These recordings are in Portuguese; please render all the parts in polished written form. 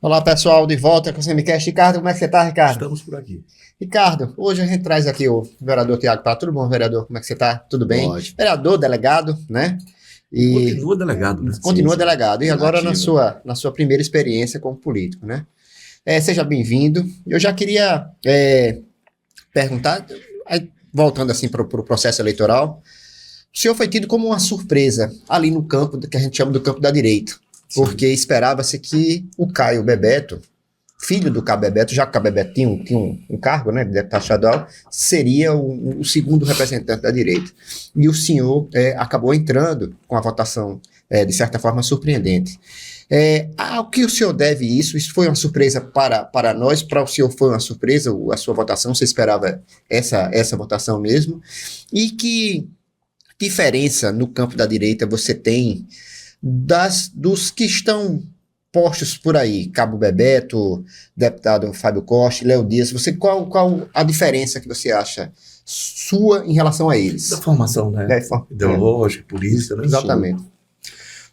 Olá pessoal, de volta com o CMCast. Ricardo, como é que você tá, Ricardo? Estamos por aqui. Ricardo, hoje a gente traz aqui o vereador Tiago Prado. Tudo bom, vereador? Como é que você tá? Tudo bem? Ótimo. Vereador, delegado, né? E continua delegado, né? Continua Sim. delegado. E agora Inativo. na sua primeira experiência como político, né? Seja bem-vindo. Eu já queria perguntar, voltando assim para o processo eleitoral, o senhor foi tido como uma surpresa ali no campo que a gente chama do campo da direita. Porque esperava-se que o Caio Bebeto, filho do Cabo Bebeto, já que o Cabo Bebeto tinha um cargo, né, de deputado estadual, seria o segundo representante da direita. E o senhor acabou entrando com a votação, de certa forma, surpreendente. Ao que o senhor deve isso? Isso foi uma surpresa para nós? Para o senhor foi uma surpresa a sua votação? Você esperava essa votação mesmo? E que diferença no campo da direita você tem dos que estão postos por aí, Cabo Bebeto, deputado Fábio Costa, Léo Dias, qual a diferença que você acha sua em relação a eles? Da formação, né? Ideológica, política, né? Exatamente.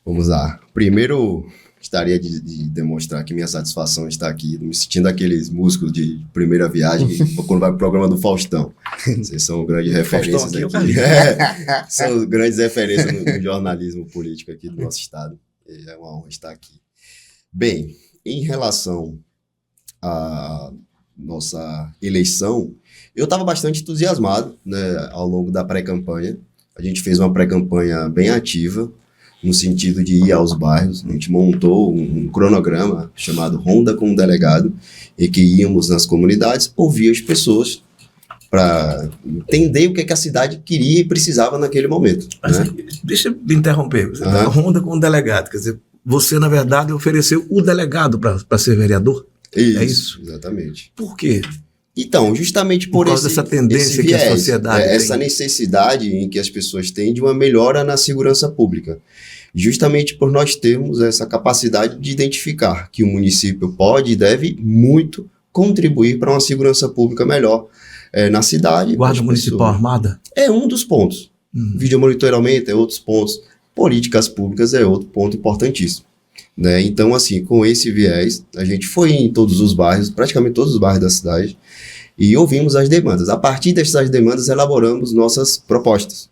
Vamos lá. Primeiro, gostaria de demonstrar que minha satisfação está aqui, me sentindo aqueles músicos de primeira viagem, quando vai pro programa do Faustão. Vocês são grandes referências aqui. São grandes referências no jornalismo político aqui do nosso estado. É uma honra estar aqui. Bem, em relação à nossa eleição, eu estava bastante entusiasmado, né, ao longo da pré-campanha. A gente fez uma pré-campanha bem ativa, no sentido de ir aos bairros. A gente montou um cronograma chamado Ronda com o Delegado, e que íamos nas comunidades, ouvir as pessoas para entender o que a cidade queria e precisava naquele momento. Mas, né? Deixa eu me interromper. Você tá Ronda com o delegado, quer dizer, você, na verdade, ofereceu o delegado para ser vereador? Isso, é isso? Exatamente. Por quê? Então, justamente por causa dessa tendência que a sociedade tem. Essa necessidade em que as pessoas têm de uma melhora na segurança pública. Justamente por nós termos essa capacidade de identificar que o município pode e deve muito contribuir para uma segurança pública melhor na cidade. Guarda Municipal Armada? É um dos pontos. Vídeo monitoramento é outros pontos. Políticas públicas é outro ponto importantíssimo. Né? Então, assim, com esse viés, a gente foi em todos os bairros, praticamente todos os bairros da cidade, e ouvimos as demandas. A partir dessas demandas, elaboramos nossas propostas.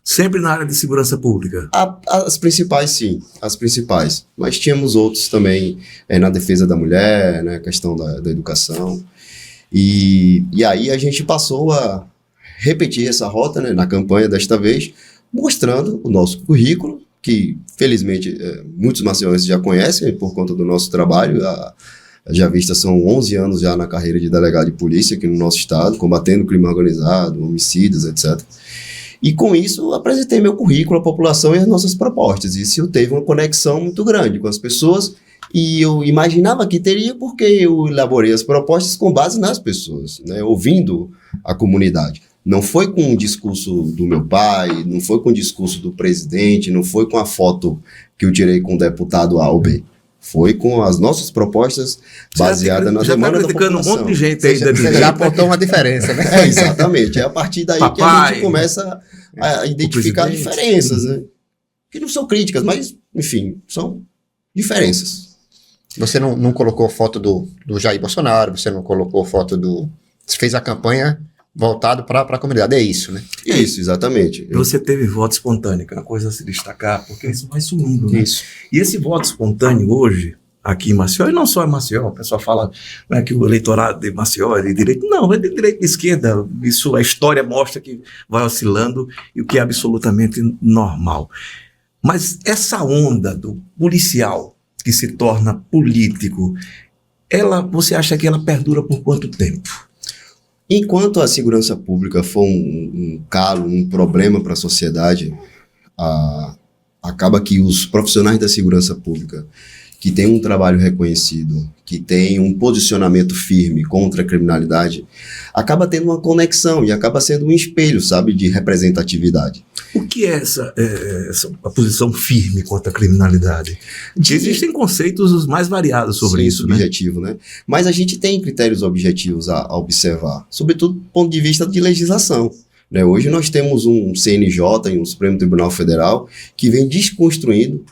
Sempre na área de segurança pública? As principais, sim, as principais. Mas tínhamos outros também na defesa da mulher, né, questão da educação. E aí a gente passou a repetir essa rota, né, na campanha desta vez, mostrando o nosso currículo, que felizmente muitos maceienses já conhecem por conta do nosso trabalho. Já vista, são 11 anos já na carreira de delegado de polícia aqui no nosso estado, combatendo crime organizado, homicídios, etc. E com isso, apresentei meu currículo à população e as nossas propostas. Isso teve uma conexão muito grande com as pessoas, e eu imaginava que teria, porque eu elaborei as propostas com base nas pessoas, né, ouvindo a comunidade. Não foi com o discurso do meu pai, não foi com o discurso do presidente, não foi com a foto que eu tirei com o deputado A ou B. Foi com as nossas propostas baseadas na demanda da população. Um monte de gente aí. Você já apontou uma diferença, né? Exatamente. É a partir daí que a gente começa a identificar diferenças, né? Que não são críticas, mas, enfim, são diferenças. Você não colocou foto do Jair Bolsonaro, você não colocou foto Você fez a campanha voltado para a comunidade, é isso, né? Isso, exatamente. Você teve voto espontâneo, que é uma coisa a se destacar, porque isso vai sumindo, né? Isso. E esse voto espontâneo hoje, aqui em Maceió, e não só em Maceió, o pessoal fala que o eleitorado de Maceió é de direita. Não, é de direita e de esquerda. Isso, a história mostra que vai oscilando, e o que é absolutamente normal. Mas essa onda do policial que se torna político, você acha que ela perdura por quanto tempo? Enquanto a segurança pública for um calo, um problema para a sociedade, acaba que os profissionais da segurança pública, que têm um trabalho reconhecido, que têm um posicionamento firme contra a criminalidade, acaba tendo uma conexão e acaba sendo um espelho, sabe, de representatividade. O que é essa posição firme contra a criminalidade? Existem conceitos os mais variados sobre isso, subjetivo, né? Mas a gente tem critérios objetivos a observar, sobretudo do ponto de vista de legislação. Né? Hoje nós temos um CNJ e um Supremo Tribunal Federal que vem desconstruindo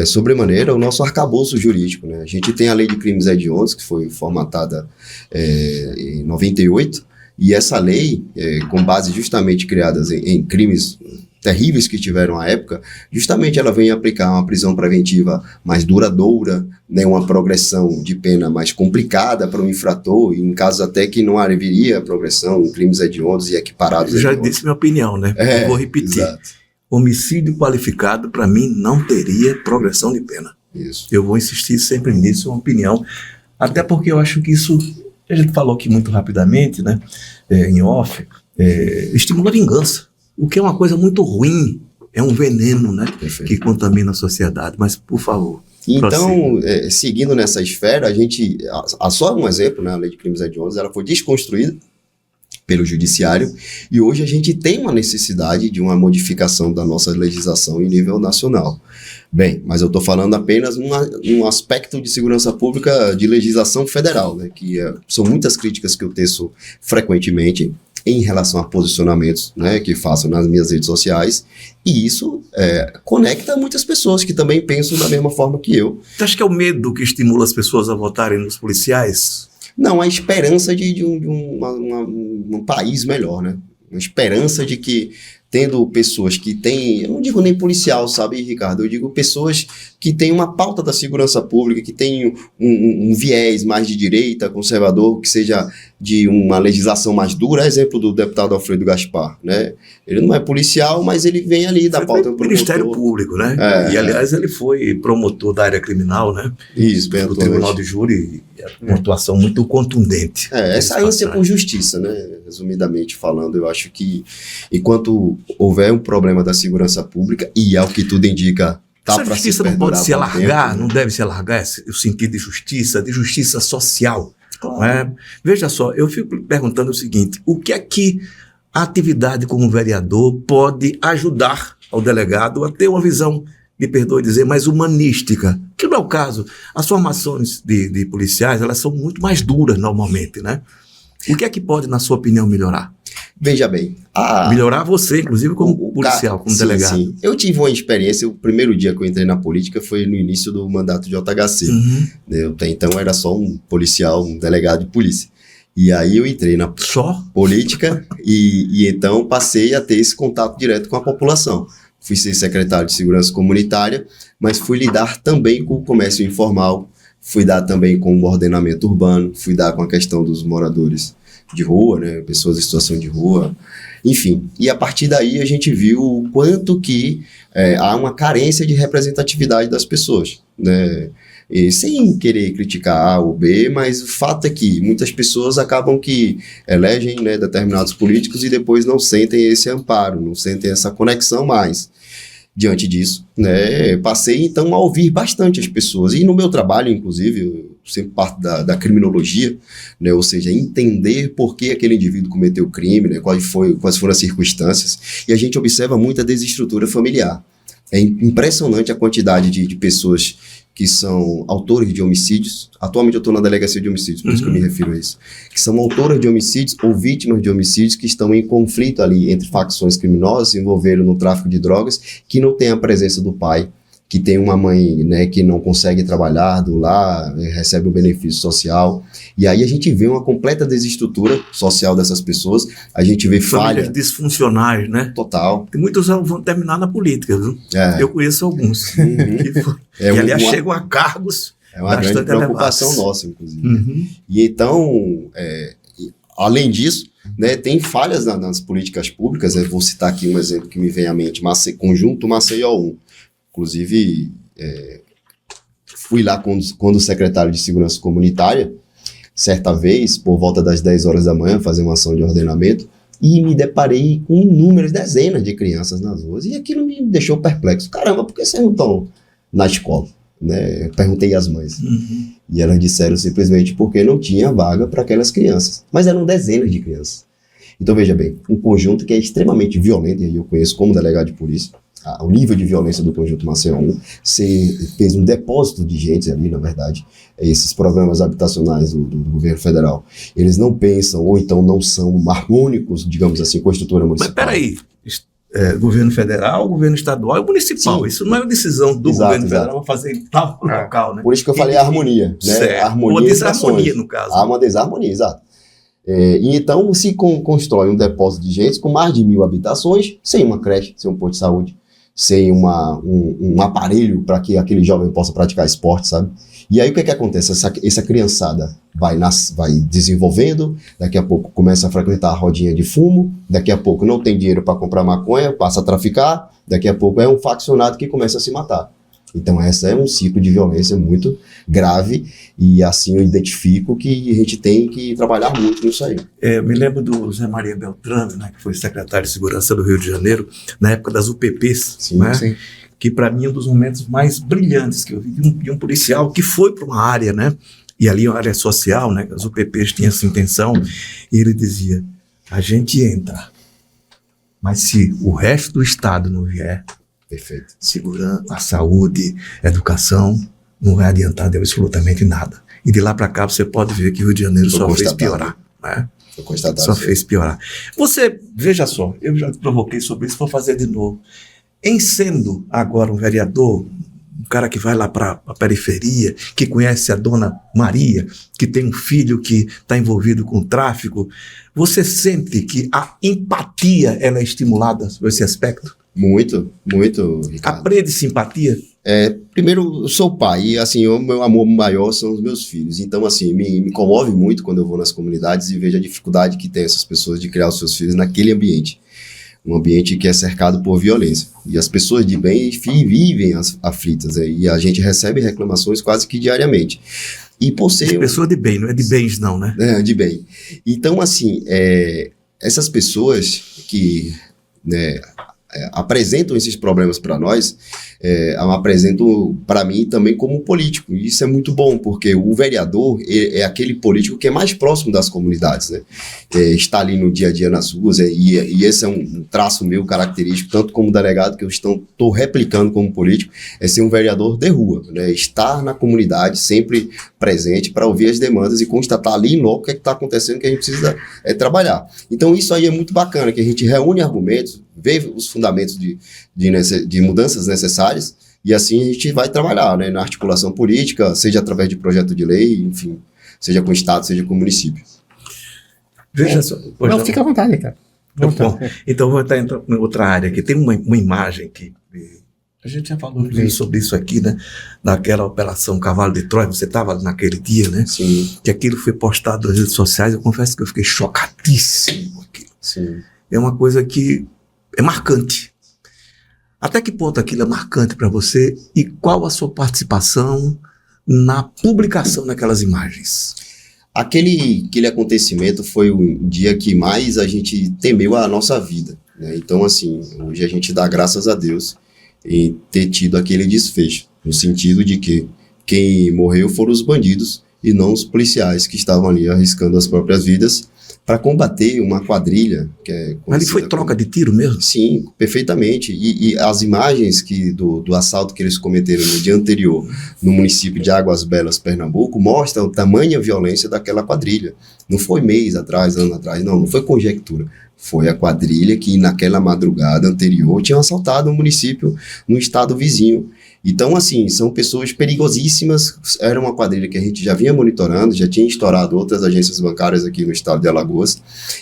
sobremaneira o nosso arcabouço jurídico, né? A gente tem a Lei de Crimes Hediondos, que foi formatada em 98, e essa lei, com base justamente criadas em crimes terríveis que tiveram à época, justamente ela vem aplicar uma prisão preventiva mais duradoura, né, uma progressão de pena mais complicada para o infrator, e em casos até que não haveria progressão em crimes hediondos e equiparados. Eu já disse minha opinião, né? Eu vou repetir. Exato. Homicídio qualificado, para mim, não teria progressão de pena. Isso. Eu vou insistir sempre nisso, é uma opinião. Até porque eu acho que isso, a gente falou aqui muito rapidamente, né, em off, estimula a vingança. O que é uma coisa muito ruim, é um veneno, né, que contamina a sociedade. Mas, por favor, então, seguindo nessa esfera, só um exemplo, né, a Lei de Crimes Hediondos, ela foi desconstruída pelo judiciário, e hoje a gente tem uma necessidade de uma modificação da nossa legislação em nível nacional. Bem, mas eu estou falando apenas num aspecto de segurança pública de legislação federal, né, que são muitas críticas que eu teço frequentemente em relação a posicionamentos, né, que faço nas minhas redes sociais, e isso conecta muitas pessoas que também pensam da mesma forma que eu. Você acha que é o medo que estimula as pessoas a votarem nos policiais? Não, a esperança de um país melhor, né? Uma esperança de que, tendo pessoas que têm, eu não digo nem policial, sabe, Ricardo? Eu digo pessoas que têm uma pauta da segurança pública, que têm um viés mais de direita, conservador, que seja de uma legislação mais dura. Exemplo do deputado Alfredo Gaspar, né? Ele não é policial, mas ele vem ali da pauta do Ministério Público, né? E, aliás, ele foi promotor da área criminal, né? Isso, bem do Tribunal de Júri, uma atuação muito contundente. Essa ânsia por justiça, né? Resumidamente falando, eu acho que enquanto houver um problema da segurança pública, e ao que tudo indica, tá para se perdurar. A justiça não pode se alargar, não deve se alargar o sentido de justiça social. Claro. Veja só, eu fico perguntando o seguinte: o que é que a atividade como vereador pode ajudar ao delegado a ter uma visão, me perdoe dizer, mais humanística? Que não é o caso. As formações de policiais, elas são muito mais duras normalmente, né? O que é que pode, na sua opinião, melhorar? Veja bem. Melhorar você, inclusive, como policial, como delegado. Sim. Eu tive uma experiência, o primeiro dia que eu entrei na política foi no início do mandato de JHC. Eu até então era só um policial, um delegado de polícia. E aí eu entrei na política e então passei a ter esse contato direto com a população. Fui ser secretário de Segurança Comunitária, mas fui lidar também com o comércio informal, fui dar também com o ordenamento urbano, fui dar com a questão dos moradores de rua, né, pessoas em situação de rua, enfim. E a partir daí a gente viu o quanto que há uma carência de representatividade das pessoas, né, e sem querer criticar A ou B, mas o fato é que muitas pessoas acabam que elegem, né, determinados políticos e depois não sentem esse amparo, não sentem essa conexão mais. Diante disso, né, passei então a ouvir bastante as pessoas, e no meu trabalho, inclusive, eu sempre parto da criminologia, né, ou seja, entender por que aquele indivíduo cometeu o crime, né, quais foram as circunstâncias, e a gente observa muito a desestrutura familiar. É impressionante a quantidade de pessoas que são autores de homicídios. Atualmente eu estou na delegacia de homicídios, por isso que eu me refiro a isso. Que são autoras de homicídios ou vítimas de homicídios que estão em conflito ali entre facções criminosas, se envolveram no tráfico de drogas, que não tem a presença do pai, que tem uma mãe, né, que não consegue trabalhar do lar, recebe um benefício social. E aí a gente vê uma completa desestrutura social dessas pessoas, a gente vê famílias disfuncionais, né? Total. E muitos vão terminar na política, viu? Eu conheço alguns. Que aliás, chegam a cargos. É uma grande preocupação nossa, inclusive. E então, além disso, né, tem falhas nas políticas públicas. Eu vou citar aqui um exemplo que me vem à mente: Conjunto Maceió 1. Inclusive, fui lá quando secretário de Segurança Comunitária, certa vez, por volta das 10 horas da manhã, fazer uma ação de ordenamento, e me deparei com inúmeras dezenas de crianças nas ruas, e aquilo me deixou perplexo. Caramba, por que vocês não estão na escola? Né? Eu perguntei às mães. E elas disseram simplesmente porque não tinha vaga para aquelas crianças. Mas eram dezenas de crianças. Então, veja bem, um conjunto que é extremamente violento, e eu conheço como delegado de polícia, o nível de violência do Conjunto Maceió 1, fez um depósito de gente ali, na verdade. Esses programas habitacionais do governo federal, eles não pensam, ou então não são harmônicos, digamos assim, com a estrutura municipal. Mas peraí, governo federal, governo estadual e municipal. Sim. Isso não é uma decisão do governo federal fazer em tal local, né? Por isso que eu falei harmonia, né? Harmonia, ou desarmonia, no caso. Há uma desarmonia, exato. E então se constrói um depósito de gente com mais de 1.000 habitações, sem uma creche, sem um posto de saúde, sem um aparelho para que aquele jovem possa praticar esporte, sabe? E aí o que acontece? Essa criançada vai desenvolvendo, daqui a pouco começa a frequentar a rodinha de fumo, daqui a pouco não tem dinheiro para comprar maconha, passa a traficar, daqui a pouco é um faccionado que começa a se matar. Então essa é um ciclo de violência muito grave e assim eu identifico que a gente tem que trabalhar muito nisso aí. Eu me lembro do Zé Maria Beltrame, né, que foi secretário de Segurança do Rio de Janeiro, na época das UPPs, Sim, né? sim. Que para mim é um dos momentos mais brilhantes que eu vi de um policial que foi para uma área, né? E ali uma área social, né? As UPPs tinham essa intenção, e ele dizia: a gente entra, mas se o resto do Estado não vier, Perfeito. segurança, a saúde, a educação, não vai adiantar de absolutamente nada. E de lá para cá você pode ver que o Rio de Janeiro só fez piorar, né? Só fez piorar. Você, veja só, eu já te provoquei sobre isso, vou fazer de novo. Em sendo agora um vereador, um cara que vai lá para a periferia, que conhece a dona Maria, que tem um filho que está envolvido com tráfico, você sente que a empatia ela é estimulada por esse aspecto? Muito, muito, Ricardo. Aprende simpatia? Primeiro, eu sou pai e, assim, o meu amor maior são os meus filhos. Então, assim, me comove muito quando eu vou nas comunidades e vejo a dificuldade que tem essas pessoas de criar os seus filhos naquele ambiente. Um ambiente que é cercado por violência. E as pessoas de bem vivem aflitas. E a gente recebe reclamações quase que diariamente. E por ser... Pessoa de bem, não é de bens não, né? De bem. Então, assim, essas pessoas que... apresentam esses problemas para nós, apresentam para mim também como político. E isso é muito bom, porque o vereador é aquele político que é mais próximo das comunidades, né? Está ali no dia a dia nas ruas, e esse é um traço meu característico, tanto como delegado, que eu estou replicando como político, é ser um vereador de rua, né? Estar na comunidade, sempre presente, para ouvir as demandas e constatar ali logo o que está acontecendo, que a gente precisa trabalhar. Então isso aí é muito bacana, que a gente reúne argumentos, vê os fundamentos de mudanças necessárias, e assim a gente vai trabalhar, né, na articulação política, seja através de projeto de lei, enfim, seja com o Estado, seja com o município. Veja só. Não, fica à vontade, cara. Então vou estar entrando em outra área aqui. Tem uma imagem que a gente já falou sobre isso aqui, né? Naquela operação Cavalo de Troia, você estava naquele dia, né? Sim. Que aquilo foi postado nas redes sociais, eu confesso que eu fiquei chocadíssimo aqui. Sim. É uma coisa que é marcante. Até que ponto aquilo é marcante para você e qual a sua participação na publicação daquelas imagens? Aquele acontecimento foi o dia que mais a gente temeu a nossa vida, né? Então, assim, hoje a gente dá graças a Deus em ter tido aquele desfecho, no sentido de que quem morreu foram os bandidos e não os policiais que estavam ali arriscando as próprias vidas para combater uma quadrilha. Mas ali foi troca de tiro mesmo? Sim, perfeitamente. E as imagens do assalto que eles cometeram no dia anterior no município de Águas Belas, Pernambuco, mostram a tamanha violência daquela quadrilha. Não foi mês atrás, ano atrás, não foi conjectura. Foi a quadrilha que naquela madrugada anterior tinha assaltado um município no estado vizinho. Então, assim, são pessoas perigosíssimas. Era uma quadrilha que a gente já vinha monitorando, já tinha estourado outras agências bancárias aqui no estado de Alagoas.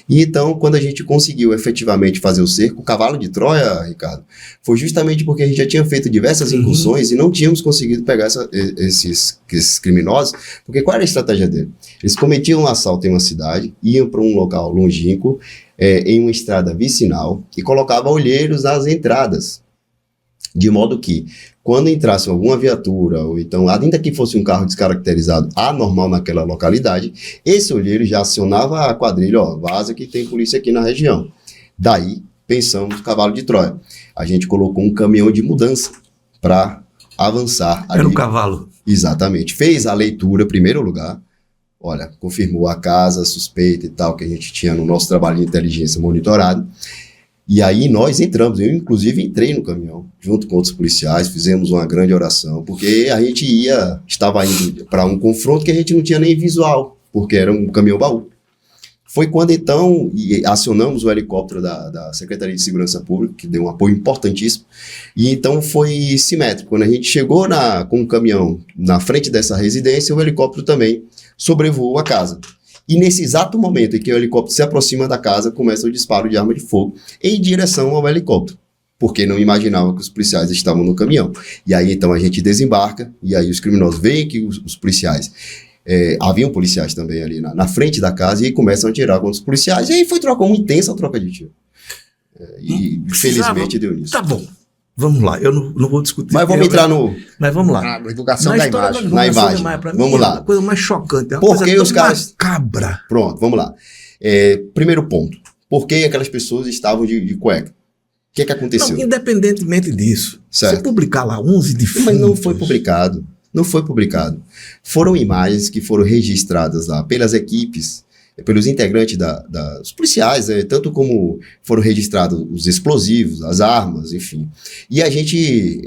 E então, quando a gente conseguiu efetivamente fazer o cerco, o Cavalo de Troia, Ricardo, foi justamente porque a gente já tinha feito diversas incursões e não tínhamos conseguido pegar esses criminosos, porque qual era a estratégia dele? Eles cometiam um assalto em uma cidade, iam para um local longínquo, em uma estrada vicinal, e colocavam olheiros nas entradas, de modo que, quando entrasse alguma viatura, ou então, ainda que fosse um carro descaracterizado anormal naquela localidade, esse olheiro já acionava a quadrilha, vaza que tem polícia aqui na região. Daí, pensamos no Cavalo de Troia. A gente colocou um caminhão de mudança para avançar. Era um cavalo. Exatamente. Fez a leitura, em primeiro lugar. Olha, confirmou a casa suspeita e tal, que a gente tinha no nosso trabalho de inteligência monitorado. E aí nós entramos, eu inclusive entrei no caminhão, junto com outros policiais, fizemos uma grande oração, porque a gente estava indo para um confronto que a gente não tinha nem visual, porque era um caminhão baú. Foi quando, então, acionamos o helicóptero da Secretaria de Segurança Pública, que deu um apoio importantíssimo, e então foi simétrico. Quando a gente chegou com o caminhão na frente dessa residência, o helicóptero também sobrevoou a casa. E nesse exato momento em que o helicóptero se aproxima da casa, começa o disparo de arma de fogo em direção ao helicóptero, porque não imaginava que os policiais estavam no caminhão. E aí, então, a gente desembarca, e aí os criminosos veem que os policiais... haviam policiais também ali na frente da casa, e aí começam a atirar contra os policiais, e aí foi uma intensa troca de tiro. E infelizmente deu nisso. Tá bom, vamos lá, eu não vou discutir. Mas vamos entrar Mas vamos lá. Na divulgação da imagem. Na imagem. Vamos lá. É a coisa mais chocante, é uma Porque coisa os caras... macabra. Pronto, vamos lá. Primeiro ponto. Por que aquelas pessoas estavam de cueca? O que aconteceu? Não, independentemente disso, certo. Se publicar lá 11 defuntos... Mas não foi publicado. Não foi publicado. Foram imagens que foram registradas lá pelas equipes, pelos integrantes dos policiais, tanto como foram registrados os explosivos, as armas, enfim. E a gente,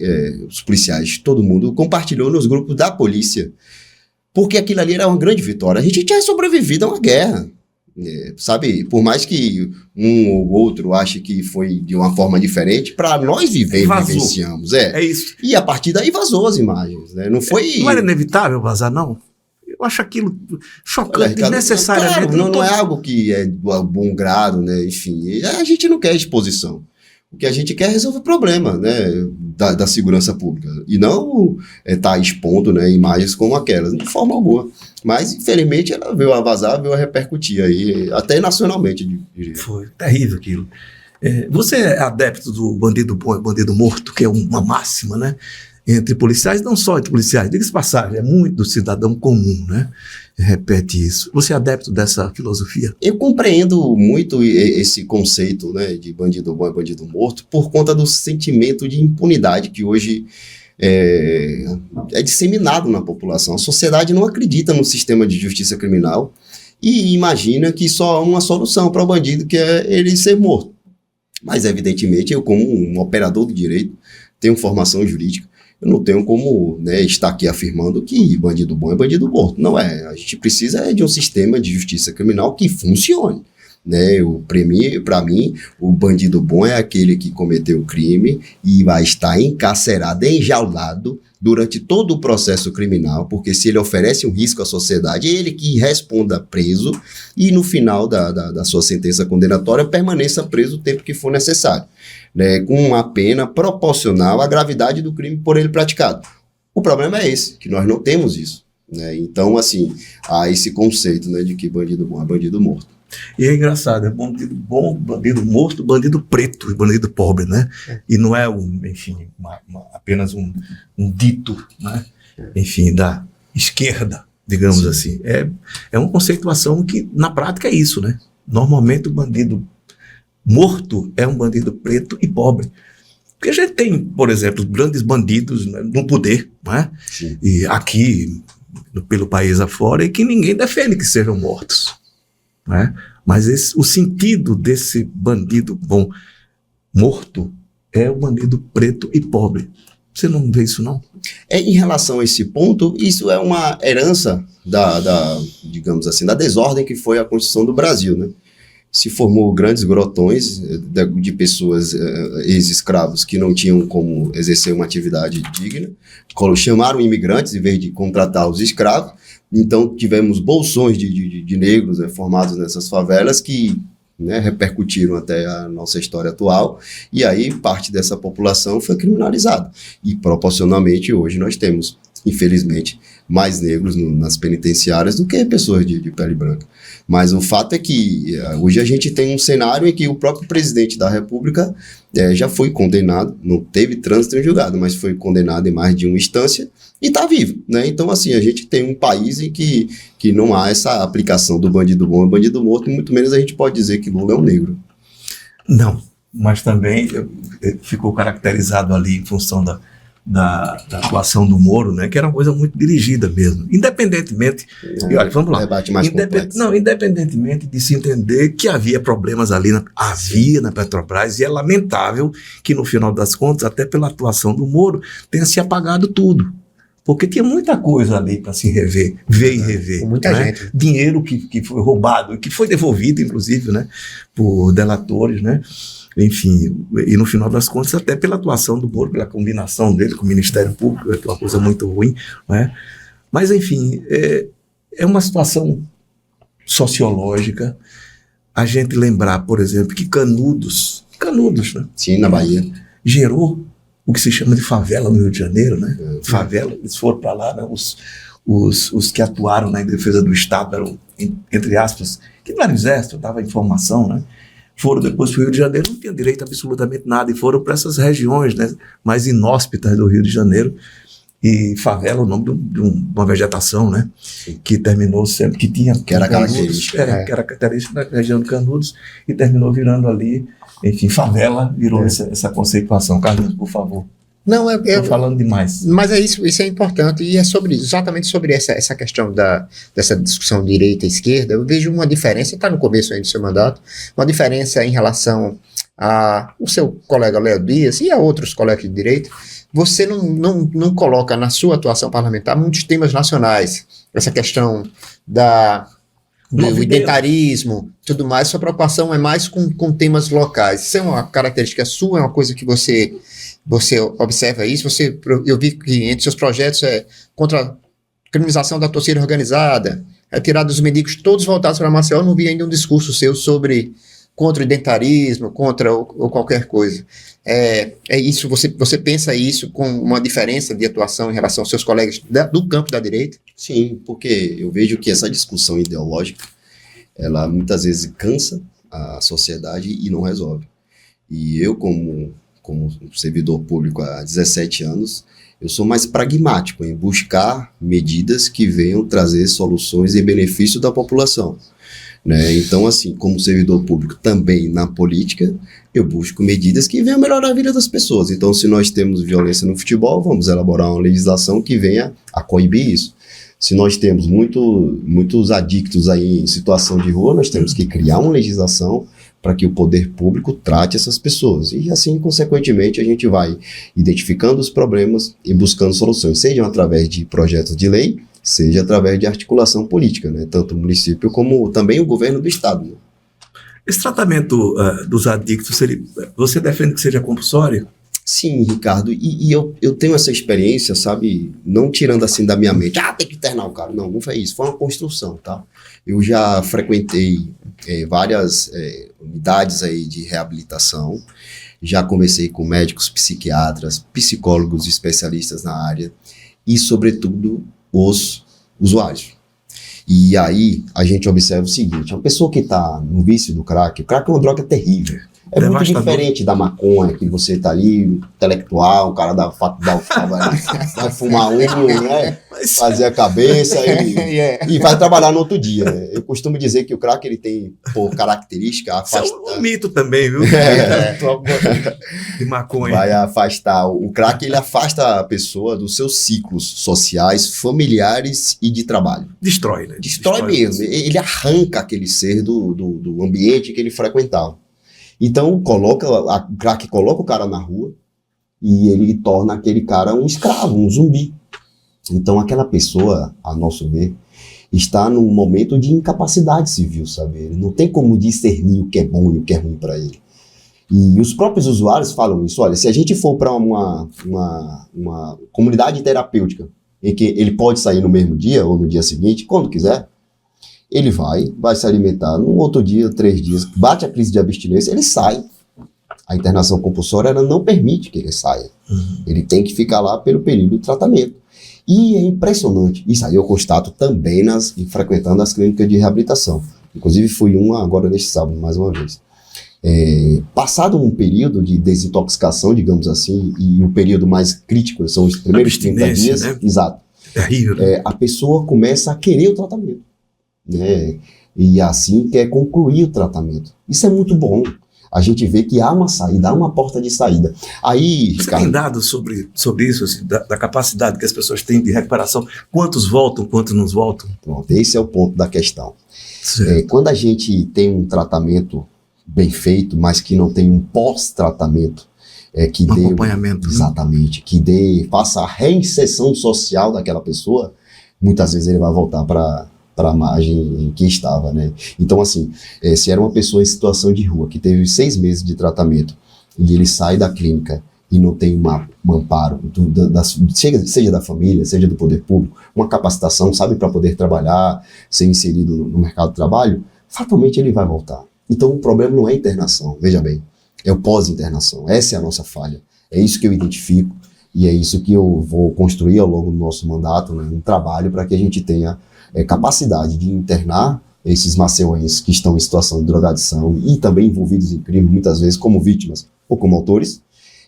os policiais, todo mundo compartilhou nos grupos da polícia, porque aquilo ali era uma grande vitória. A gente tinha sobrevivido a uma guerra. Sabe, por mais que um ou outro ache que foi de uma forma diferente, para nós vivenciamos. É isso. E a partir daí vazou as imagens, né? Não foi... Não era inevitável vazar, não? Eu acho aquilo chocante, desnecessariamente. Claro, não é algo que é do bom grado, né? Enfim, a gente não quer exposição. O que a gente quer é resolver o problema, né, da segurança pública. E não tá expondo, né, imagens como aquelas, de forma alguma. Mas, infelizmente, ela veio a vazar, veio a repercutir aí, até nacionalmente. Foi terrível aquilo. Você é adepto do bandido bom e bandido morto, que é uma máxima, né? Entre policiais, não só entre policiais, diga-se passagem, é muito do cidadão comum, né? Repete isso. Você é adepto dessa filosofia? Eu compreendo muito esse conceito, né, de bandido bom e bandido morto por conta do sentimento de impunidade que hoje é disseminado na população. A sociedade não acredita no sistema de justiça criminal e imagina que só há uma solução para o bandido, que é ele ser morto. Mas, evidentemente, eu, como um operador do direito, tenho formação jurídica, eu não tenho como, né, estar aqui afirmando que bandido bom é bandido morto. Não é. A gente precisa de um sistema de justiça criminal que funcione. Né? Para mim, o bandido bom é aquele que cometeu o crime e vai estar encarcerado, enjaulado durante todo o processo criminal, porque se ele oferece um risco à sociedade, é ele que responda preso e no final da sua sentença condenatória permaneça preso o tempo que for necessário, né, com uma pena proporcional à gravidade do crime por ele praticado. O problema é esse, que nós não temos isso. Né? Então, assim, há esse conceito, né, de que bandido bom é bandido morto. E é engraçado, é bandido bom, bandido morto, bandido preto e bandido pobre, né? E não é, enfim, apenas um dito, né? Enfim, da esquerda, digamos Sim. assim. É uma conceituação que, na prática, é isso, né? Normalmente o bandido morto é um bandido preto e pobre. Porque a gente tem, por exemplo, grandes bandidos, né, no poder, né? E aqui, pelo país afora, e que ninguém defende que sejam mortos. Né? Mas o sentido desse bandido bom morto é o bandido preto e pobre. Você não vê isso, não? Em relação a esse ponto, isso é uma herança digamos assim, da desordem que foi a Constituição do Brasil, né? Se formou grandes grotões de pessoas, ex-escravos, que não tinham como exercer uma atividade digna, chamaram imigrantes em vez de contratar os escravos. Então, tivemos bolsões de negros, né, formados nessas favelas que, né, repercutiram até a nossa história atual, e aí parte dessa população foi criminalizada. E, proporcionalmente, hoje nós temos, infelizmente, mais negros nas penitenciárias do que pessoas de pele branca. Mas o fato é que hoje a gente tem um cenário em que o próprio presidente da República já foi condenado, não teve trânsito em julgado, mas foi condenado em mais de uma instância e está vivo, né? Então, assim, a gente tem um país em que não há essa aplicação do bandido bom e bandido morto, muito menos a gente pode dizer que Lula é um negro. Não, mas também ficou caracterizado ali em função da atuação do Moro, né, que era uma coisa muito dirigida mesmo, independentemente, e olha, vamos lá, debate mais complexo. Não, independentemente de se entender que havia problemas ali, havia na Petrobras, e é lamentável que no final das contas, até pela atuação do Moro, tenha se apagado tudo. Porque tinha muita coisa ali para se ver e rever. Com muita né? gente. Dinheiro que foi roubado, que foi devolvido, inclusive, né? Por delatores, né? Enfim, e no final das contas, até pela atuação do Moro, pela combinação dele com o Ministério Público, é uma coisa muito ruim, né? Mas, enfim, é uma situação sociológica. A gente lembrar, por exemplo, que Canudos, né? Sim, na Bahia. Gerou o que se chama de favela no Rio de Janeiro, né? Favela, eles foram para lá, né? Os que atuaram na defesa do Estado eram, entre aspas, que não era exército, dava informação, né? Foram depois para o Rio de Janeiro, não tinham direito a absolutamente nada, e foram para essas regiões, né, mais inóspitas do Rio de Janeiro. E favela, o nome de uma vegetação, né, que terminou sendo, que era Canudos, característica. que era característica da região de Canudos, e terminou virando ali, favela virou essa conceituação. Carlos, por favor. Não, Estou falando demais. Mas isso é importante, e é exatamente sobre essa questão dessa discussão direita-esquerda. Eu vejo uma diferença, está no começo aí do seu mandato, uma diferença em relação ao seu colega Léo Dias e a outros colegas de direita. Você não coloca na sua atuação parlamentar muitos temas nacionais, essa questão do identarismo, tudo mais. Sua preocupação é mais com temas locais. Isso é uma característica sua, é uma coisa que você observa isso. Eu vi que entre seus projetos contra a criminalização da torcida organizada, retirada dos mendigos, todos voltados para Maceió. Eu não vi ainda um discurso seu contra o identarismo, contra ou qualquer coisa. É isso, você pensa isso com uma diferença de atuação em relação aos seus colegas do campo da direita? Sim, porque eu vejo que essa discussão ideológica, ela muitas vezes cansa a sociedade e não resolve. E eu, como servidor público há 17 anos, eu sou mais pragmático em buscar medidas que venham trazer soluções em benefício da população. Né? Então, assim, como servidor público também na política, eu busco medidas que venham melhorar a vida das pessoas. Então, se nós temos violência no futebol, vamos elaborar uma legislação que venha a coibir isso. Se nós temos muitos adictos aí em situação de rua, nós temos que criar uma legislação para que o poder público trate essas pessoas. E assim, consequentemente, a gente vai identificando os problemas e buscando soluções, sejam através de projetos de lei, seja através de articulação política, né? Tanto o município como também o governo do estado. Né? Esse tratamento dos adictos, você defende que seja compulsório? Sim, Ricardo, e eu tenho essa experiência, sabe, não tirando assim da minha mente, tem que internar o cara. Não foi isso, foi uma construção, tá? Eu já frequentei várias unidades aí de reabilitação, já conversei com médicos, psiquiatras, psicólogos especialistas na área e, sobretudo, os usuários. E aí a gente observa o seguinte, uma pessoa que está no vício do crack, o crack é uma droga terrível. É muito diferente da maconha, que você tá ali, intelectual, o cara da faculdade vai fumar né? Fazer a cabeça e vai trabalhar no outro dia. Né? Eu costumo dizer que o crack ele tem, por característica, afastar... Isso é um mito também, viu? De maconha. Vai afastar. O crack ele afasta a pessoa dos seus ciclos sociais, familiares e de trabalho. Destrói, né? Destrói mesmo. Ele arranca aquele ser do ambiente que ele frequentava. Então, o crack coloca o cara na rua e ele torna aquele cara um escravo, um zumbi. Então, aquela pessoa, a nosso ver, está num momento de incapacidade civil, sabe? Ele não tem como discernir o que é bom e o que é ruim para ele. E os próprios usuários falam isso. Olha, se a gente for para uma comunidade terapêutica em que ele pode sair no mesmo dia ou no dia seguinte, quando quiser, ele vai se alimentar, no outro dia, 3 dias, bate a crise de abstinência, ele sai. A internação compulsória ela não permite que ele saia. Ele tem que ficar lá pelo período do tratamento. E é impressionante. Isso aí eu constato também frequentando as clínicas de reabilitação. Inclusive fui agora neste sábado, mais uma vez. Passado um período de desintoxicação, digamos assim, e o período mais crítico são os primeiros 30 dias. Né? Exato. Terrível. A pessoa começa a querer o tratamento. Né? E assim quer concluir o tratamento. Isso é muito bom. A gente vê que há uma saída, há uma porta de saída. Aí, você tem dados sobre isso, assim, da capacidade que as pessoas têm de recuperação? Quantos voltam, quantos não voltam? Pronto, esse é o ponto da questão. Quando a gente tem um tratamento bem feito, mas que não tem um pós-tratamento que Um dê acompanhamento. exatamente, faça a reinserção social daquela pessoa, muitas vezes ele vai voltar para a margem em que estava, né? Então, assim, se era uma pessoa em situação de rua que teve 6 meses de tratamento e ele sai da clínica e não tem um amparo, seja da família, seja do poder público, uma capacitação, sabe, para poder trabalhar, ser inserido no mercado de trabalho, fatalmente ele vai voltar. Então, o problema não é a internação, veja bem, é o pós-internação. Essa é a nossa falha. É isso que eu identifico e é isso que eu vou construir ao longo do nosso mandato, né, um trabalho para que a gente tenha capacidade de internar esses maceuenses que estão em situação de drogadição e também envolvidos em crime, muitas vezes como vítimas ou como autores,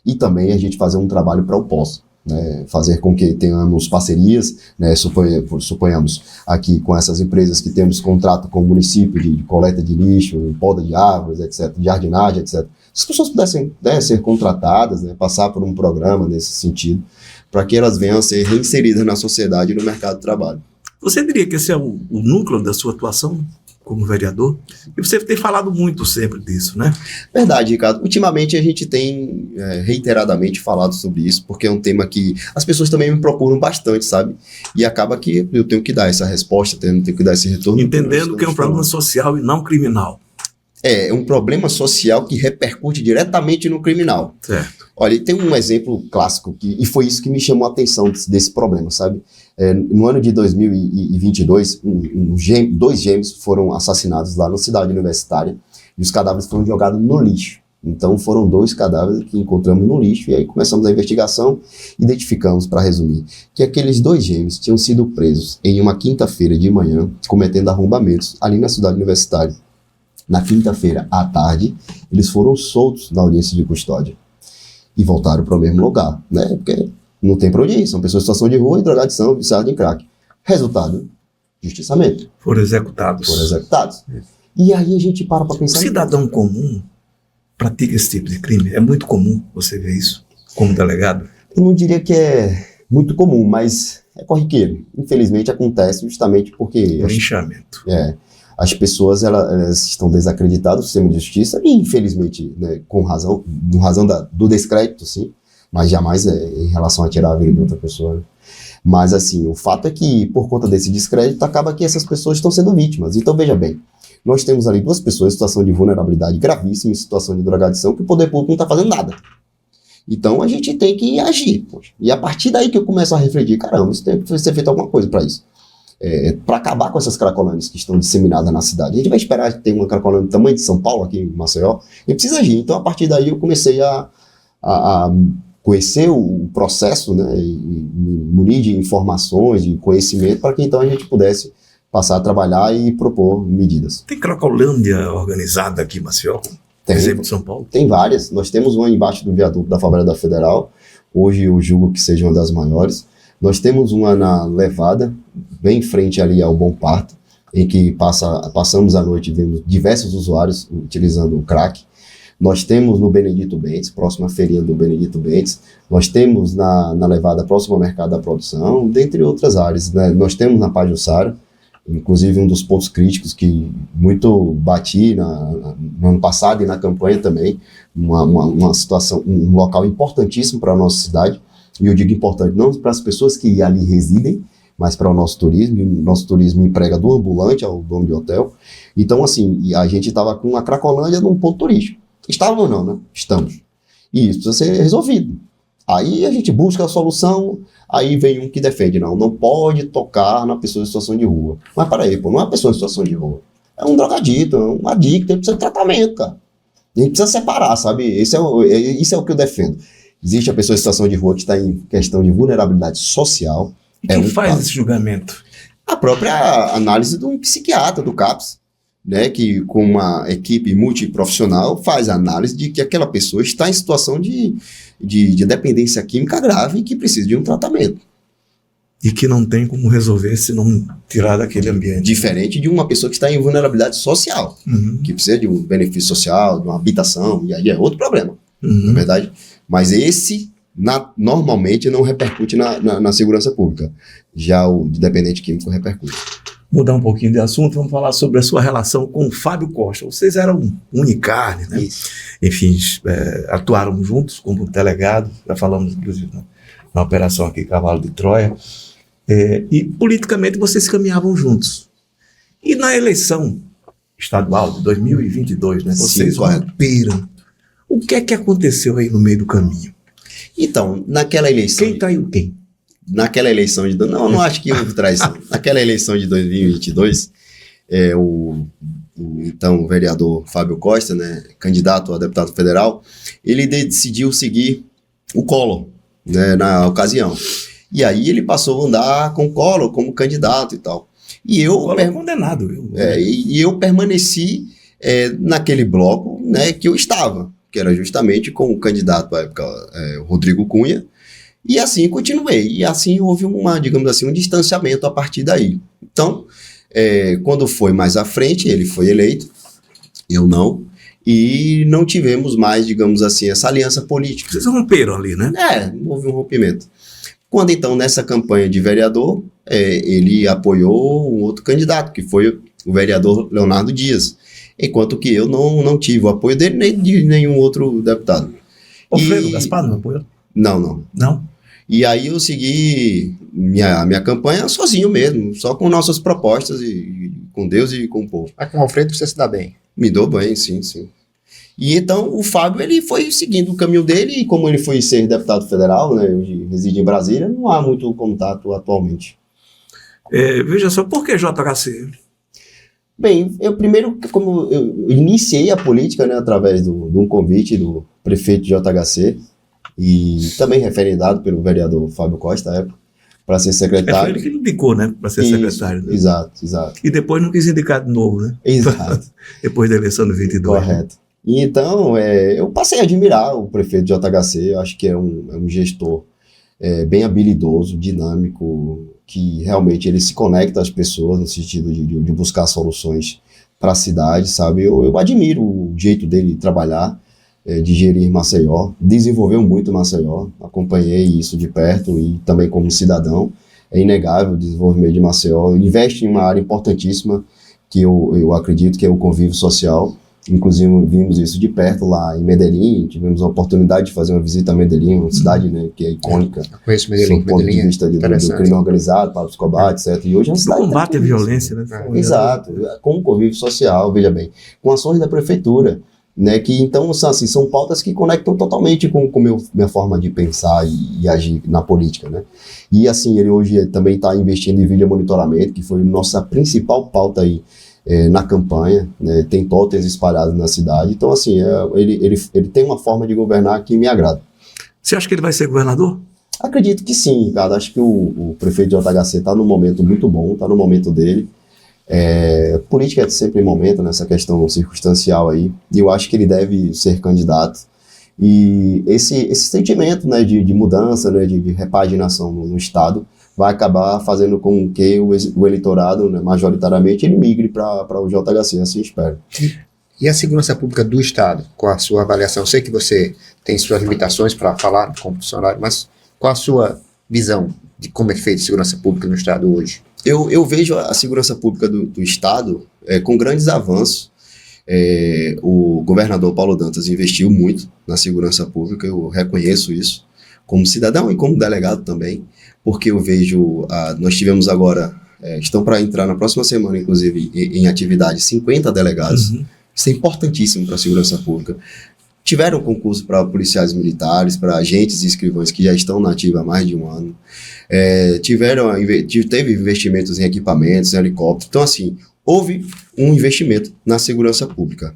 e também a gente fazer um trabalho para o pós, né, fazer com que tenhamos parcerias, né, suponhamos aqui com essas empresas que temos contrato com o município de coleta de lixo, poda de árvores, etc., de jardinagem, etc., se as pessoas pudessem, né, ser contratadas, né, passar por um programa nesse sentido, para que elas venham a ser reinseridas na sociedade e no mercado de trabalho. Você diria que esse é o núcleo da sua atuação como vereador? E você tem falado muito sempre disso, né? Verdade, Ricardo. Ultimamente a gente tem reiteradamente falado sobre isso, porque é um tema que as pessoas também me procuram bastante, sabe? E acaba que eu tenho que dar essa resposta, tenho que dar esse retorno. Entendendo que é um problema social e não criminal. É um problema social que repercute diretamente no criminal. Certo. Olha, tem um exemplo clássico, e foi isso que me chamou a atenção desse problema, sabe? No ano de 2022, dois gêmeos foram assassinados lá na cidade universitária, e os cadáveres foram jogados no lixo. Então foram 2 cadáveres que encontramos no lixo, e aí começamos a investigação, identificamos, para resumir, que aqueles 2 gêmeos tinham sido presos em uma quinta-feira de manhã, cometendo arrombamentos ali na cidade universitária. Na quinta-feira à tarde, eles foram soltos na audiência de custódia e voltaram para o mesmo lugar, né? Porque não tem para onde ir, são pessoas em situação de rua e drogadição, viciadas em crack. Resultado, justiçamento. Foram executados. E aí a gente para pensar... O cidadão comum pratica esse tipo de crime? É muito comum você ver isso como delegado? Eu não diria que é muito comum, mas é corriqueiro. Infelizmente acontece justamente porque... Linchamento. As pessoas elas estão desacreditadas do sistema de justiça e, infelizmente, né, com razão do descrédito, sim, mas jamais em relação a tirar a vida de outra pessoa. Né? Mas, assim, o fato é que, por conta desse descrédito, acaba que essas pessoas estão sendo vítimas. Então, veja bem, nós temos ali 2 pessoas em situação de vulnerabilidade gravíssima, em situação de drogadição, que o poder público não está fazendo nada. Então, a gente tem que agir. Poxa. E a partir daí que eu começo a refletir, caramba, isso tem que ser feito alguma coisa para isso. Para acabar com essas cracolândias que estão disseminadas na cidade. A gente vai esperar ter uma cracolândia do tamanho de São Paulo, aqui em Maceió, e precisa agir. Então, a partir daí, eu comecei a conhecer o processo, né, e me munir de informações, de conhecimento, para que então a gente pudesse passar a trabalhar e propor medidas. Tem cracolândia organizada aqui em Maceió? Tem, exemplo de São Paulo? Tem várias. Nós temos uma embaixo do viaduto da favela da Federal. Hoje eu julgo que seja uma das maiores. Nós temos uma na Levada, bem em frente ali ao Bom Parto, em que passamos a noite vendo diversos usuários utilizando o crack. Nós temos no Benedito Bentes, próximo à feirinha do Benedito Bentes. Nós temos na Levada, próximo ao Mercado da Produção, dentre outras áreas. Né? Nós temos na Pajuçara, inclusive um dos pontos críticos que muito bati no ano passado e na campanha também, uma situação, um local importantíssimo para a nossa cidade. E eu digo importante não para as pessoas que ali residem, mas para o nosso turismo. E o nosso turismo emprega do ambulante ao dono de hotel. Então, assim, a gente estava com a Cracolândia num ponto turístico. Estávamos não, né? Estamos. E isso precisa ser resolvido. Aí a gente busca a solução, aí vem um que defende, não pode tocar na pessoa em situação de rua. Mas para aí, não é uma pessoa em situação de rua. É um drogadito, é um adicto, ele precisa de tratamento, cara. A gente precisa separar, sabe? Isso é o que eu defendo. Existe a pessoa em situação de rua que está em questão de vulnerabilidade social. E quem faz esse julgamento? A própria análise do psiquiatra, do CAPS, né, que com uma equipe multiprofissional faz a análise de que aquela pessoa está em situação de dependência química grave e que precisa de um tratamento. E que não tem como resolver se não tirar daquele ambiente. Diferente de uma pessoa que está em vulnerabilidade social, que precisa de um benefício social, de uma habitação, e aí é outro problema, na verdade. Mas esse, normalmente, não repercute na segurança pública. Já o dependente químico repercute. mudar um pouquinho de assunto, vamos falar sobre a sua relação com o Fábio Costa. Vocês eram unicarne, né? Isso. Enfim, atuaram juntos como delegado, já falamos inclusive na operação aqui Cavalo de Troia, e politicamente vocês caminhavam juntos. E na eleição estadual de 2022, né? Vocês romperam. O que é que aconteceu aí no meio do caminho? Então, naquela eleição... Quem traiu quem? Naquela eleição de... Não acho que houve traição. Naquela eleição de 2022, o então vereador Fábio Costa, né, candidato a deputado federal, ele decidiu seguir o Collor, né, na ocasião. E aí ele passou a andar com o Collor como candidato e tal. E eu... O Collor é condenado, viu? E eu permaneci naquele bloco, né, que eu estava, que era justamente com o candidato à época, o Rodrigo Cunha, e assim continuei. E assim houve digamos assim, um distanciamento a partir daí. Então, quando foi mais à frente, ele foi eleito, eu não, e não tivemos mais, digamos assim, essa aliança política. Vocês romperam ali, né? Houve um rompimento. Quando então, nessa campanha de vereador, ele apoiou um outro candidato, que foi o vereador Leonardo Dias, enquanto que eu não tive o apoio dele nem de nenhum outro deputado. O Fredo Gaspar não apoiou? Não. E aí eu segui minha campanha sozinho mesmo, só com nossas propostas, e com Deus e com o povo. Mas com o Alfredo você se dá bem. Me dou bem, sim. E então o Fábio, ele foi seguindo o caminho dele, e como ele foi ser deputado federal, né, hoje reside em Brasília, não há muito contato atualmente. Veja só, por que JHC? Bem, eu primeiro, como eu iniciei a política, né, através de um convite do prefeito de JHC, e também referendado pelo vereador Fábio Costa, à época, para ser secretário. Foi ele que indicou, né, para ser secretário. Né? Exato. E depois não quis indicar de novo, né? Exato. Depois da eleição de 22. Correto. E então, eu passei a admirar o prefeito de JHC, eu acho que é um gestor bem habilidoso, dinâmico, que realmente ele se conecta às pessoas no sentido de buscar soluções para a cidade, sabe? Eu admiro o jeito dele trabalhar, de gerir Maceió, desenvolveu muito Maceió, acompanhei isso de perto e também como cidadão, é inegável o desenvolvimento de Maceió, investe em uma área importantíssima que eu acredito que é o convívio social, inclusive vimos isso de perto lá em Medellín, tivemos a oportunidade de fazer uma visita a Medellín, uma cidade, né, que é icônica, Eu conheço Medellín, do ponto de vista do crime organizado, Pablo Escobar, etc. E hoje é uma cidade... Combate à violência, né? Exato, com o convívio social, veja bem, com ações da prefeitura, né, que então assim, são pautas que conectam totalmente com minha forma de pensar e agir na política, né? E assim, ele hoje também está investindo em vídeo monitoramento, que foi nossa principal pauta aí na campanha, né? Tem totens espalhados na cidade, então assim, ele tem uma forma de governar que me agrada. Você acha que ele vai ser governador? Acredito que sim, Ricardo, acho que o prefeito de JHC está num momento muito bom, está no momento dele. Política é sempre momento nessa questão circunstancial aí, e eu acho que ele deve ser candidato, e esse sentimento, né, de mudança, né, de repaginação no Estado vai acabar fazendo com que o eleitorado, né, majoritariamente ele migre para o JHC, assim espero. E a segurança pública do Estado, qual a sua avaliação? Eu sei que você tem suas limitações para falar como funcionário, mas qual a sua visão de como é feita a segurança pública no Estado hoje? Eu vejo a segurança pública do Estado com grandes avanços. O governador Paulo Dantas investiu muito na segurança pública, eu reconheço isso, como cidadão e como delegado também, porque eu vejo, nós tivemos agora, estão para entrar na próxima semana, inclusive, em atividade, 50 delegados. Isso é importantíssimo para a segurança pública. Tiveram concurso para policiais militares, para agentes e escrivães que já estão na ativa há mais de um ano. Teve investimentos em equipamentos, em helicópteros. Então, assim, houve um investimento na segurança pública.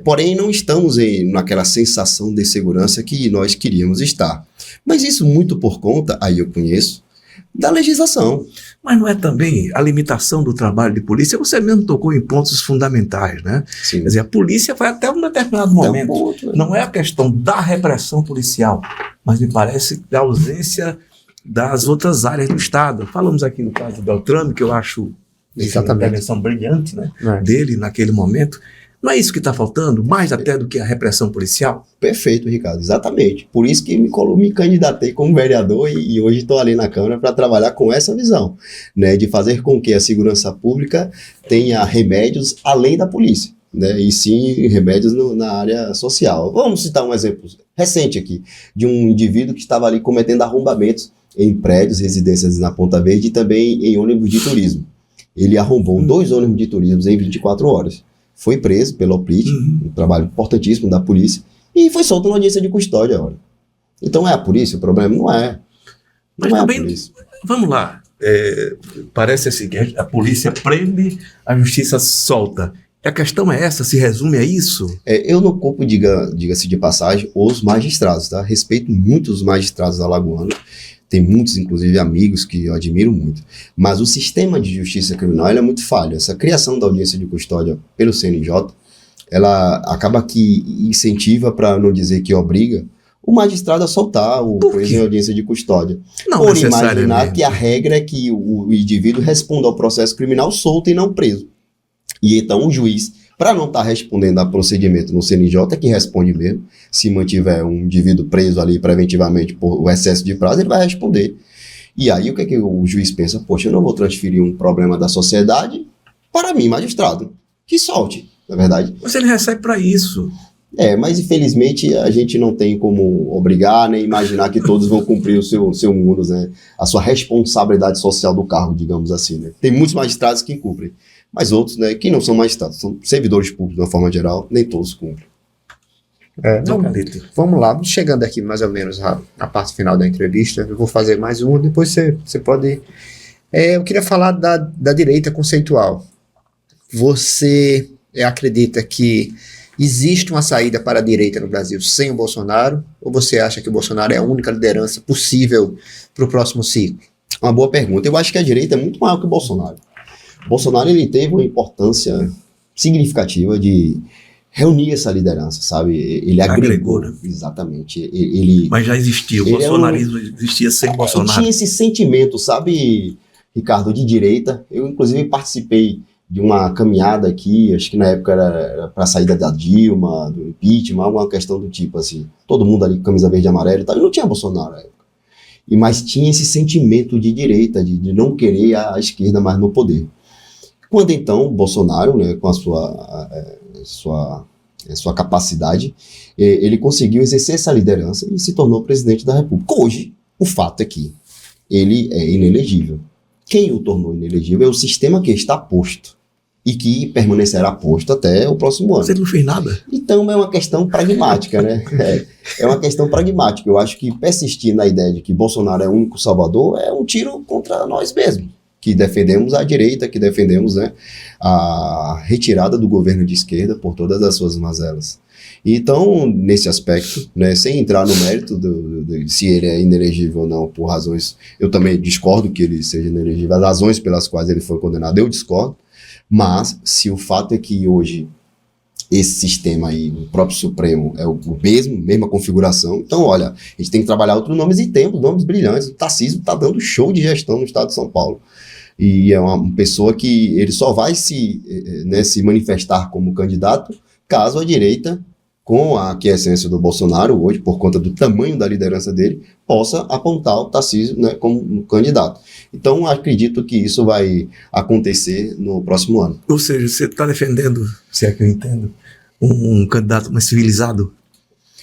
Porém, não estamos naquela sensação de segurança que nós queríamos estar. Mas isso muito por conta, aí eu conheço, da legislação. Mas não é também a limitação do trabalho de polícia? Você mesmo tocou em pontos fundamentais, né? Sim. Quer dizer, a polícia vai até um determinado momento. Não é a questão da repressão policial, mas me parece da ausência das outras áreas do Estado. Falamos aqui no caso do Beltrame, que eu acho uma intervenção brilhante, né, dele naquele momento, Não é isso que está faltando? Mais até do que a repressão policial? Perfeito, Ricardo, exatamente. Por isso que me candidatei como vereador e hoje estou ali na Câmara para trabalhar com essa visão, né, de fazer com que a segurança pública tenha remédios além da polícia, né, e sim remédios na área social. Vamos citar um exemplo recente aqui, de um indivíduo que estava ali cometendo arrombamentos em prédios, residências na Ponta Verde e também em ônibus de turismo. Ele arrombou 2 ônibus de turismo em 24 horas. Foi preso pelo OPLIT, um trabalho importantíssimo da polícia, e foi solto na audiência de custódia. Olha. Então é a polícia o problema? Não é. Mas também, vamos lá, parece assim, que a polícia prende, a justiça solta. A questão é essa, se resume a isso? Eu não culpo, diga-se de passagem, os magistrados, tá? Respeito muito os magistrados alagoanos, tem muitos, inclusive, amigos que eu admiro muito. Mas o sistema de justiça criminal é muito falho. Essa criação da audiência de custódia pelo CNJ, ela acaba que incentiva, para não dizer que obriga, o magistrado a soltar o preso em audiência de custódia. Não por imaginar que a regra é que o indivíduo responda ao processo criminal solto e não preso. E então o juiz, para não estar respondendo a procedimento no CNJ, que responde mesmo, se mantiver um indivíduo preso ali preventivamente por o excesso de prazo, ele vai responder. E aí o que o juiz pensa? Poxa, eu não vou transferir um problema da sociedade para mim, magistrado, que solte, na verdade. Mas ele recebe para isso. Mas infelizmente a gente não tem como obrigar, nem imaginar que todos vão cumprir o seu mundo, né? A sua responsabilidade social do cargo, digamos assim, né? Tem muitos magistrados que incumprem, mas outros, né, que não são magistrados, são servidores públicos de uma forma geral, nem todos cumprem. Vamos lá, chegando aqui mais ou menos a parte final da entrevista, eu vou fazer mais uma, depois você pode... eu queria falar da direita conceitual. Você acredita que existe uma saída para a direita no Brasil sem o Bolsonaro, ou você acha que o Bolsonaro é a única liderança possível para o próximo ciclo? Uma boa pergunta. Eu acho que a direita é muito maior que o Bolsonaro. O Bolsonaro, ele teve uma importância significativa de reunir essa liderança, sabe? Ele agregou, né? Exatamente. Mas já existia, o bolsonarismo existia sem Bolsonaro. Tinha esse sentimento, sabe, Ricardo, de direita. Eu, inclusive, participei de uma caminhada aqui, acho que na época era para a saída da Dilma, do impeachment, alguma questão do tipo assim. Todo mundo ali com camisa verde e amarela e tal, e não tinha Bolsonaro na época. Mas tinha esse sentimento de direita, de não querer a esquerda mais no poder. Quando então Bolsonaro, né, com a sua capacidade, ele conseguiu exercer essa liderança e se tornou presidente da República. Hoje, o fato é que ele é inelegível. Quem o tornou inelegível é o sistema que está posto e que permanecerá posto até o próximo ano. Você não fez nada. Então é uma questão pragmática, né? É uma questão pragmática. Eu acho que persistir na ideia de que Bolsonaro é o único salvador é um tiro contra nós mesmos, que defendemos a direita, que defendemos, né, a retirada do governo de esquerda por todas as suas mazelas. Então, nesse aspecto, né, sem entrar no mérito de se ele é inelegível ou não, por razões, eu também discordo que ele seja inelegível, as razões pelas quais ele foi condenado, eu discordo, mas se o fato é que hoje esse sistema aí, o próprio Supremo, é o mesma configuração, então, olha, a gente tem que trabalhar outros nomes e temos nomes brilhantes. O Tarcísio está dando show de gestão no estado de São Paulo. E é uma pessoa que ele só vai se manifestar como candidato caso a direita, com a aquiescência do Bolsonaro hoje, por conta do tamanho da liderança dele, possa apontar o Tarcísio, né, como um candidato. Então, acredito que isso vai acontecer no próximo ano. Ou seja, você está defendendo, se é que eu entendo, um candidato mais civilizado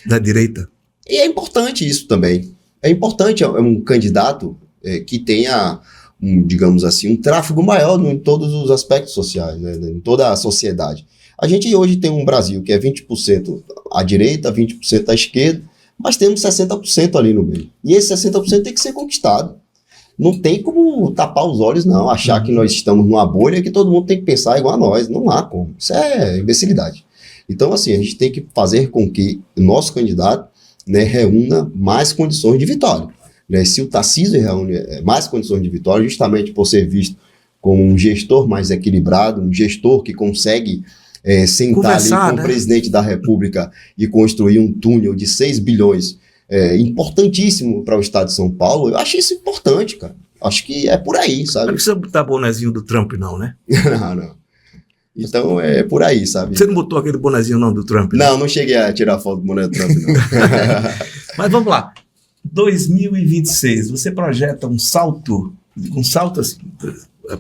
da direita? E é importante isso também. É importante um candidato que tenha, digamos assim, um tráfego maior em todos os aspectos sociais, né, em toda a sociedade. A gente hoje tem um Brasil que é 20% à direita, 20% à esquerda, mas temos 60% ali no meio. E esse 60% tem que ser conquistado. Não tem como tapar os olhos, não. Achar que nós estamos numa bolha que todo mundo tem que pensar igual a nós. Não há como. Isso é imbecilidade. Então, assim, a gente tem que fazer com que o nosso candidato, né, reúna mais condições de vitória. Né? Se o Tarcísio reúne mais condições de vitória, justamente por ser visto como um gestor mais equilibrado, um gestor que consegue sentar ali com, né, o presidente da República e construir um túnel de 6 bilhões, importantíssimo para o estado de São Paulo, eu acho isso importante, cara. Acho que é por aí, sabe? Não precisa botar bonezinho do Trump, não, né? Não. Então é por aí, sabe? Você não botou aquele bonezinho não do Trump? Né? Não cheguei a tirar foto do boné do Trump, não. Mas vamos lá. 2026, você projeta um salto assim,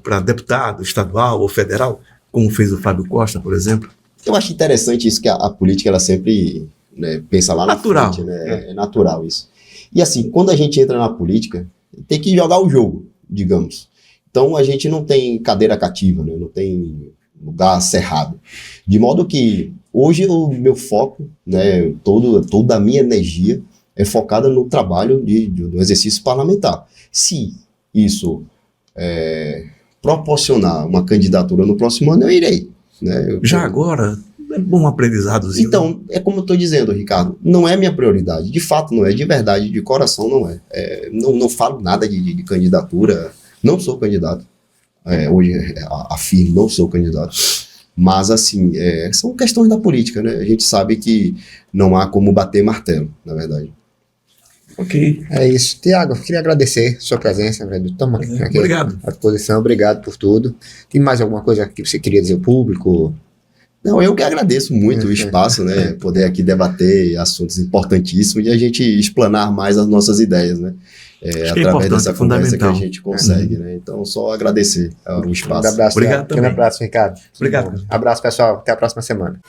para deputado estadual ou federal, como fez o Fábio Costa, por exemplo? Eu acho interessante isso, que a política, ela sempre, né, pensa lá Natural. na frente, né? É natural isso. E assim, quando a gente entra na política, tem que jogar o jogo, digamos. Então a gente não tem cadeira cativa, né? Não tem lugar cerrado. De modo que hoje o meu foco, né, toda a minha energia é focada no trabalho do exercício parlamentar. Se isso proporcionar uma candidatura no próximo ano, eu irei. Né? Já agora, é bom um aprendizadozinho. Então, é como eu estou dizendo, Ricardo, não é minha prioridade. De fato não é, de verdade, de coração não é. Não falo nada de candidatura, não sou candidato. Hoje afirmo, não sou candidato. Mas, assim, são questões da política, né? A gente sabe que não há como bater martelo, na verdade. Ok. É isso. Tiago, queria agradecer a sua presença, velho. Toma aqui Obrigado. à disposição, obrigado por tudo. Tem mais alguma coisa que você queria dizer ao público? Não, eu que agradeço muito o espaço, né? Poder aqui debater assuntos importantíssimos e a gente explanar mais as nossas ideias, né? Através dessa conversa que a gente consegue, né? Então, só agradecer o espaço. Um abraço. Obrigado também. Um abraço, Ricardo. Obrigado. Abraço, pessoal. Até a próxima semana.